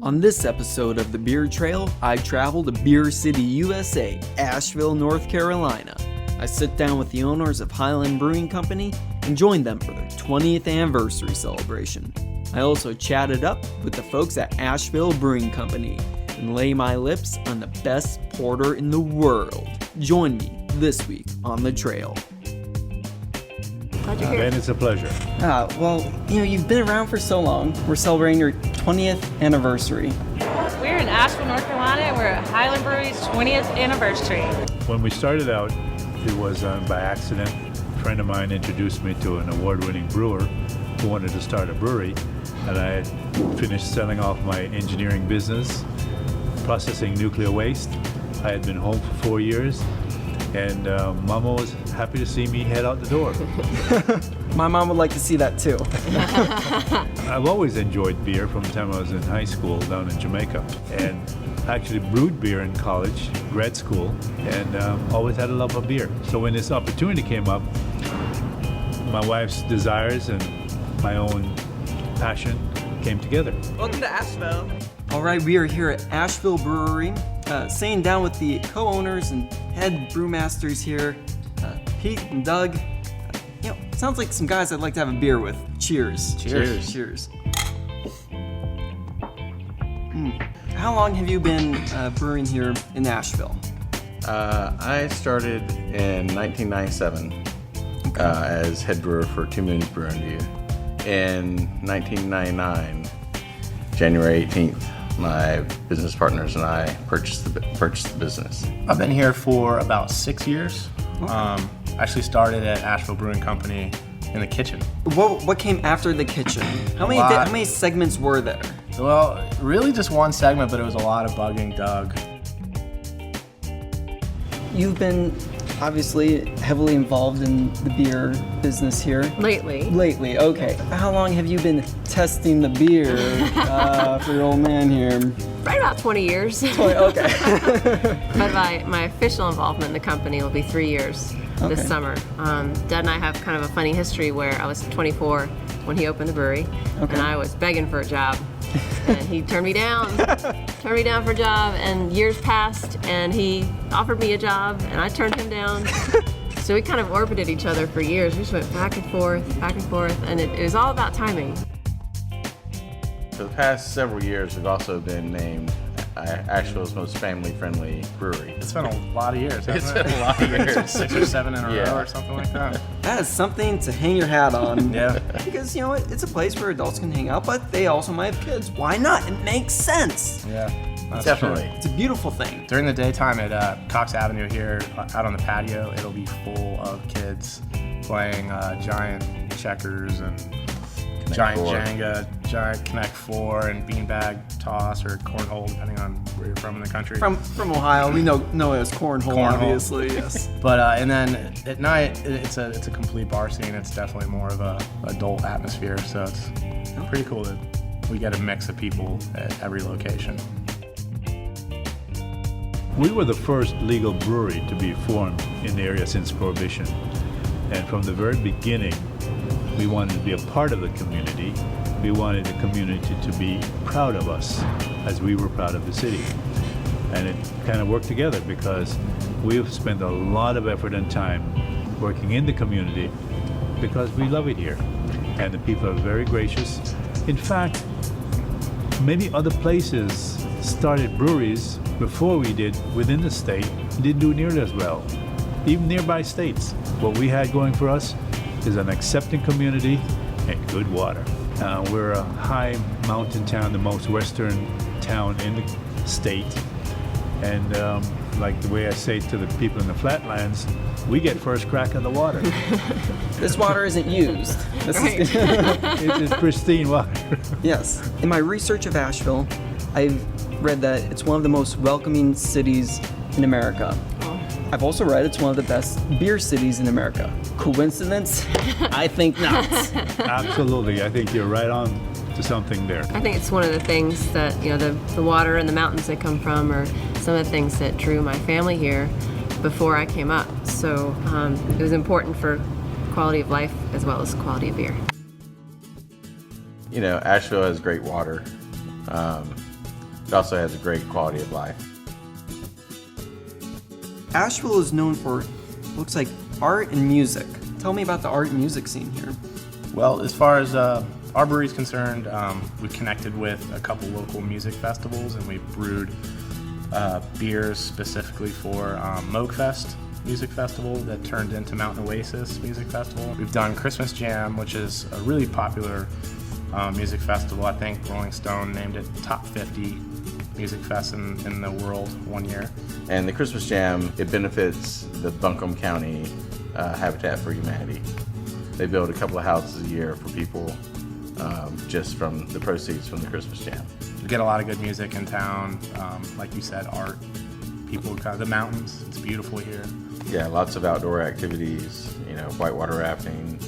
On this episode of the Beer Trail, I travel to Beer City, USA, Asheville, North Carolina. I sit down with the owners of Highland Brewing Company and join them for their 20th anniversary celebration. I also chatted up with the folks at Asheville Brewing Company and lay my lips on the best porter in the world. Join me this week on the trail. Glad you're here. Ben, it's a pleasure. You've been around for so long. We're celebrating your 20th anniversary. We're in Asheville, North Carolina. We're at Highland Brewing's 20th anniversary. When we started out, it was by accident. A friend of mine introduced me to an award-winning brewer who wanted to start a brewery, and I had finished selling off my engineering business, processing nuclear waste. I had been home for 4 years, and Mama was happy to see me head out the door. My mom would like to see that too. I've always enjoyed beer from the time I was in high school down in Jamaica, and actually brewed beer in college, grad school, and always had a love of beer. So when this opportunity came up, my wife's desires and my own passion came together. Welcome to Asheville. All right, we are here at Asheville Brewery, sitting down with the co-owners and head brewmasters here, Pete and Doug. Sounds like some guys I'd like to have a beer with. Cheers. Cheers. Cheers. How long have you been brewing here in Asheville? I started in 1997 as head brewer for 2 Moons Brewing. In 1999, January 18th, my business partners and I purchased the business. I've been here for about 6 years. Actually started at Asheville Brewing Company in the kitchen. What came after the kitchen? How many segments were there? Well, really just one segment, but it was a lot of bugging Doug. You've been obviously heavily involved in the beer business here. Lately, okay. How long have you been testing the beer for your old man here? Right about 20 years. Okay. But my official involvement in the company will be 3 years this summer. Dad and I have kind of a funny history where I was 24 when he opened the brewery, and I was begging for a job. And he turned me down for a job, and years passed, and he offered me a job, and I turned him down. So we kind of orbited each other for years. We just went back and forth, and it was all about timing. For the past several years, we've also been named Asheville's most family-friendly brewery. It's been a lot of years, hasn't It's it? been a lot of years. 6 or 7 in a Yeah. row or something like that. That is something to hang your hat on. Yeah. Because, it's a place where adults can hang out, but they also might have kids. Why not? It makes sense. Yeah, that's Definitely. true. It's a beautiful thing. During the daytime at Cox Avenue here, out on the patio, it'll be full of kids playing giant checkers and giant Four. Jenga, giant Connect Four, and beanbag toss or cornhole, depending on where you're from in the country. From Ohio, we know it as cornhole, Cornhole. obviously, yes. But and then at night, it's a complete bar scene. It's definitely more of a adult atmosphere, so it's pretty cool that we get a mix of people at every location. We were the first legal brewery to be formed in the area since Prohibition. And from the very beginning, we wanted to be a part of the community. We wanted the community to be proud of us as we were proud of the city. And it kind of worked together because we've spent a lot of effort and time working in the community because we love it here. And the people are very gracious. In fact, many other places started breweries before we did within the state, didn't do nearly as well. Even nearby states. What we had going for us is an accepting community and good water. We're a high mountain town, the most western town in the state. And like the way I say to the people in the flatlands, we get first crack on the water. This water isn't used. It is pristine water. Yes. In my research of Asheville, I've read that it's one of the most welcoming cities in America. I've also read it's one of the best beer cities in America. Coincidence? I think not. Absolutely. I think you're right on to something there. I think it's one of the things that, the water and the mountains they come from are some of the things that drew my family here before I came up. So it was important for quality of life as well as quality of beer. Asheville has great water. It also has a great quality of life. Asheville is known for, looks like, art and music. Tell me about the art and music scene here. Well, as far as our brewery's concerned, we connected with a couple local music festivals, and we brewed beers specifically for Moog Fest Music Festival that turned into Mountain Oasis Music Festival. We've done Christmas Jam, which is a really popular music festival. I think Rolling Stone named it top 50 music fest in the world one year. And the Christmas Jam, it benefits the Buncombe County Habitat for Humanity. They build a couple of houses a year for people just from the proceeds from the Christmas Jam. We get a lot of good music in town, like you said, art, people, the mountains, it's beautiful here. Yeah, lots of outdoor activities, whitewater rafting,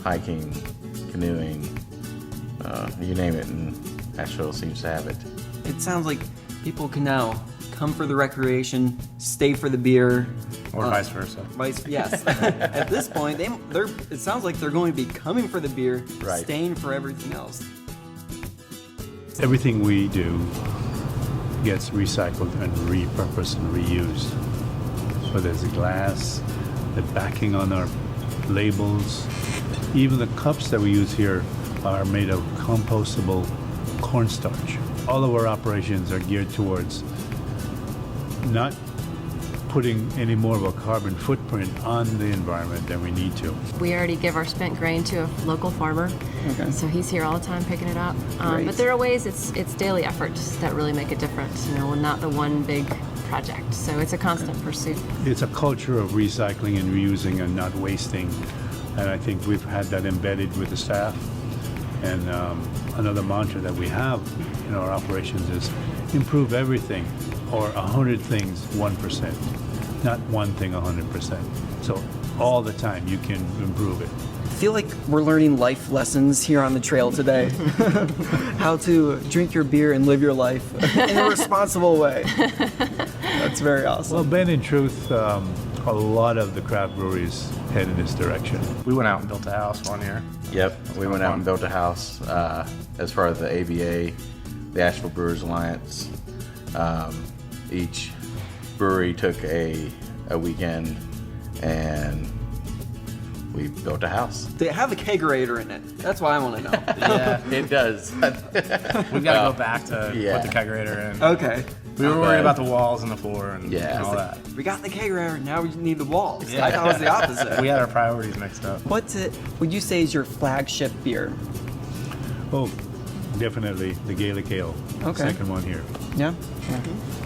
hiking, canoeing, you name it, and Asheville seems to have it. It sounds like people can now come for the recreation, stay for the beer. Or vice versa. Yes. At this point, it sounds like they're going to be coming for the beer, Right. staying for everything else. Everything we do gets recycled and repurposed and reused. Whether it's the glass, the backing on our labels, even the cups that we use here are made of compostable cornstarch. All of our operations are geared towards not putting any more of a carbon footprint on the environment than we need to. We already give our spent grain to a local farmer, so he's here all the time picking it up. Great. But there are ways it's daily efforts that really make a difference. We're not the one big project, so it's a constant pursuit. It's a culture of recycling and reusing and not wasting, and I think we've had that embedded with the staff. And another mantra that we have in our operations is improve everything, or 100 things 1%, not one thing 100%. So all the time you can improve it. I feel like we're learning life lessons here on the trail today. How to drink your beer and live your life in a responsible way. That's very awesome. Well, Ben, in truth, a lot of the craft breweries head in this direction. We went out and built a house one year. Yep, we went out and built a house as part of the ABA, the Asheville Brewers Alliance. Each brewery took a weekend and we built a house. They have a kegerator in it. That's why I want to know. Yeah, It does. we've got to go back to Yeah. put the kegerator in. Okay. We were worried about the walls and the floor and, Yeah. and all that. We got the kegerator, now we need the walls. I thought it was the opposite. We had our priorities mixed up. What would you say is your flagship beer? Oh, definitely the Gaelic Ale, Okay. second one here. Yeah?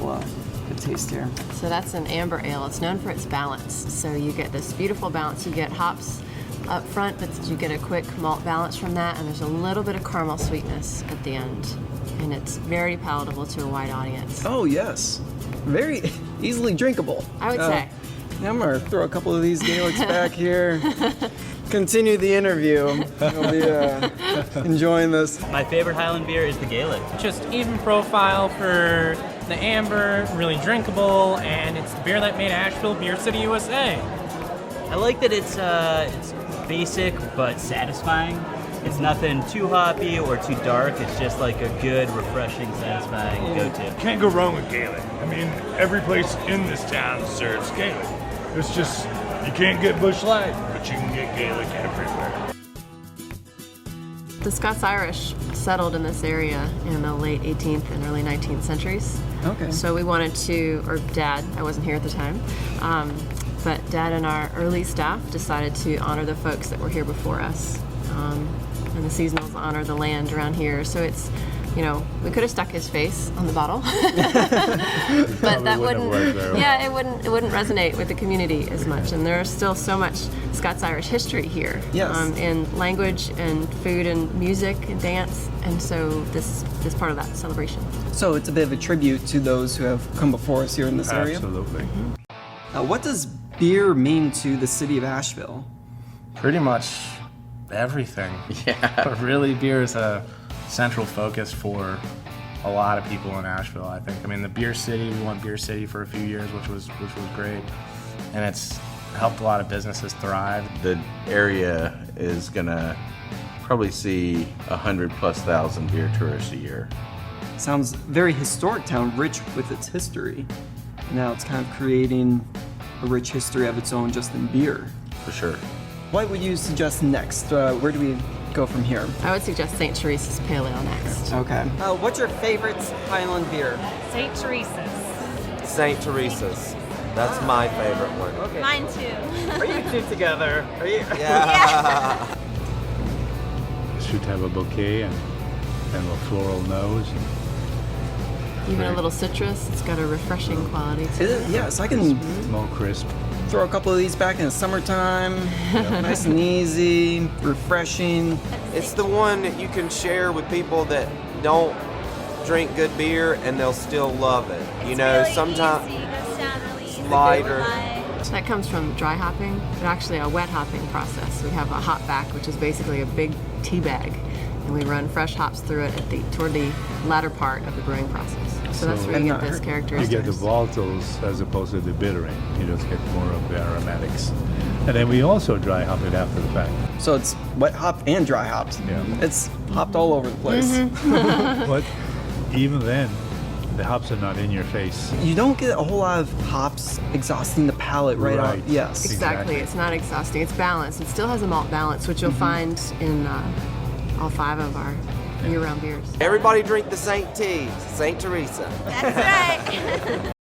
Wow. Good taste here. So that's an amber ale. It's known for its balance. So you get this beautiful balance. You get hops up front, but you get a quick malt balance from that, and there's a little bit of caramel sweetness at the end. And it's very palatable to a wide audience. Oh, yes. Very easily drinkable. I would say. Yeah, I'm going to throw a couple of these Gaelics back here. Continue the interview. I'll be enjoying this. My favorite Highland beer is the Gaelic. Just even profile for the amber, really drinkable, and it's the beer that made Asheville Beer City, USA. I like that it's basic but satisfying. It's nothing too hoppy or too dark. It's just like a good, refreshing, satisfying go-to. Can't go wrong with Gaelic. I mean, every place in this town serves Gaelic. It's just, you can't get Busch Light, but you can get Gaelic everywhere. The Scots-Irish settled in this area in the late 18th and early 19th centuries. Okay. So we wanted to, or Dad, I wasn't here at the time, but Dad and our early staff decided to honor the folks that were here before us. And the seasonals honor the land around here. So it's, we could have stuck his face on the bottle, but that wouldn't have worked very well. Yeah, it wouldn't resonate with the community as much. And there's still so much Scots-Irish history here, Yes. in language and food and music and dance. And so this is part of that celebration. So it's a bit of a tribute to those who have come before us here in this area. Absolutely. What does beer mean to the city of Asheville? Pretty much everything. Yeah. But really, beer is a central focus for a lot of people in Asheville, I think. I mean, the Beer City, we went Beer City for a few years, which was great. And it's helped a lot of businesses thrive. The area is gonna probably see 100,000+ beer tourists a year. sounds very historic town, rich with its history. Now it's kind of creating a rich history of its own just in beer. For sure. What would you suggest next? Where do we go from here? I would suggest St. Teresa's Pale Ale next. Okay. What's your favorite Highland beer? St. Teresa's. St. Teresa's. That's my favorite one. Okay. Mine too. Are you two together? Are you? Yeah. It should have a bouquet and a floral nose. Even a little citrus. It's got a refreshing quality to Is it? Yes, I can More crisp. throw a couple of these back in the summertime. Nice and easy, refreshing. It's the one that you can share with people that don't drink good beer and they'll still love it. You know, sometimes it's lighter. That comes from dry hopping, but actually a wet hopping process. We have a hop back, which is basically a big tea bag, and we run fresh hops through it toward the latter part of the brewing process. So that's where you get this You characteristics. get the volatiles as opposed to the bittering. You just get more of the aromatics. And then we also dry hop it after the fact. So it's wet hopped and dry hopped. Yeah. It's hopped all over the place. But even then, the hops are not in your face. You don't get a whole lot of hops exhausting the palate right out. Right. Yes. Exactly. It's not exhausting. It's balanced. It still has a malt balance, which you'll find in all 5 of our year-round beers. Everybody drink the St. T, St. Teresa. That's right.